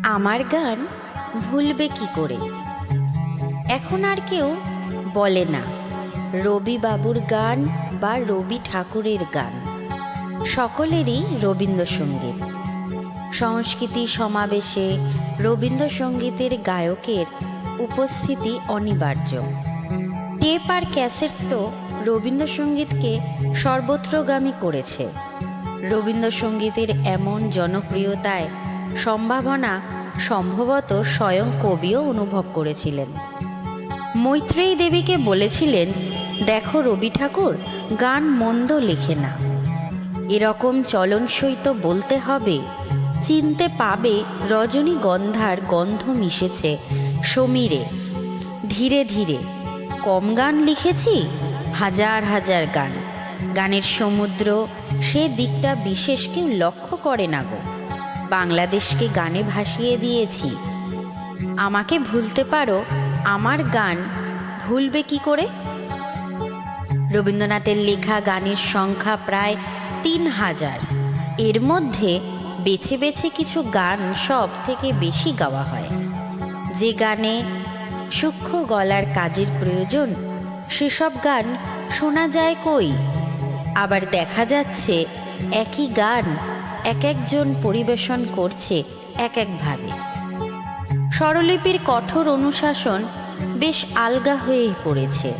আমার গান ভুলবে কি করে? এখন আর কেউ বলে না রবি বাবুর গান বা রবি ঠাকুরের গান। সকলেরই রবীন্দ্রসঙ্গীত। সংস্কৃতি সমাবেশে রবীন্দ্রসঙ্গীতের গায়কের উপস্থিতি অনিবার্য। টেপ আর ক্যাসেট তো রবীন্দ্রসঙ্গীতকে সর্বত্রগামী করেছে। রবীন্দ্রসঙ্গীতের এমন জনপ্রিয়তায় সম্ভবত স্বয়ং কবিও অনুভব করেছিলেন। মৈত্রেয়ী দেবীকে বলেছিলেন, দেখো রবি ঠাকুর গান মন্দ লেখে না। এরকম চলনসই তো বলতে হবে। চিনতে পাবে রজনীগন্ধার গন্ধ মিশেছে সমীরে। ধীরে ধীরে কম গান লিখেছি, হাজার হাজার গান। গানের সমুদ্র সে দিকটা বিশেষ কেউ লক্ষ্য করে না গো। বাংলাদেশকে গানে ভাসিয়ে দিয়েছি। আমাকে ভুলতে পারো, আমার গান ভুলবে কি করে? রবীন্দ্রনাথের লেখা গানের সংখ্যা প্রায় ৩,০০০। এর মধ্যে বেছে বেছে কিছু গান সব থেকে বেশি গাওয়া হয়। যে গানে সূক্ষ্ম গলার কাজের প্রয়োজন, সেসব গান শোনা যায় কই? আবার দেখা যাচ্ছে একই গান এক একজন পরিবেশন করছে এক একভাবে। স্বরলিপির কঠোর অনুশাসন বেশ আলগা হয়ে পড়েছে।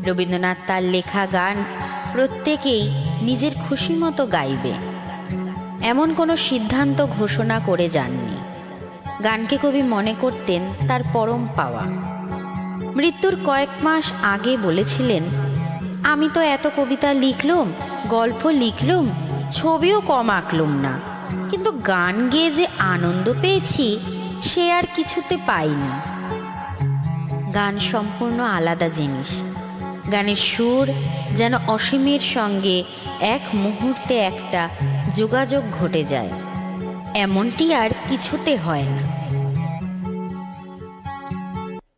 রবীন্দ্রনাথ তার লেখা গান প্রত্যেকেই নিজের খুশি মতো গাইবে, এমন কোনো সিদ্ধান্ত ঘোষণা করে যাননি। গানকে কবি মনে করতেন তার পরম পাওয়া। মৃত্যুর কয়েক মাস আগে বলেছিলেন, আমি তো এত কবিতা লিখলুম, গল্প লিখলুম, ছবিও কম আঁকলুম না, কিন্তু গান গেয়ে যে আনন্দ পেয়েছি সে আর কিছুতে পাইনি। গান সম্পূর্ণ আলাদা জিনিস। গানের সুর যেন অসীমের সঙ্গে এক মুহূর্তে একটা যোগাযোগ ঘটে যায়, এমনটি আর কিছুতে হয় না।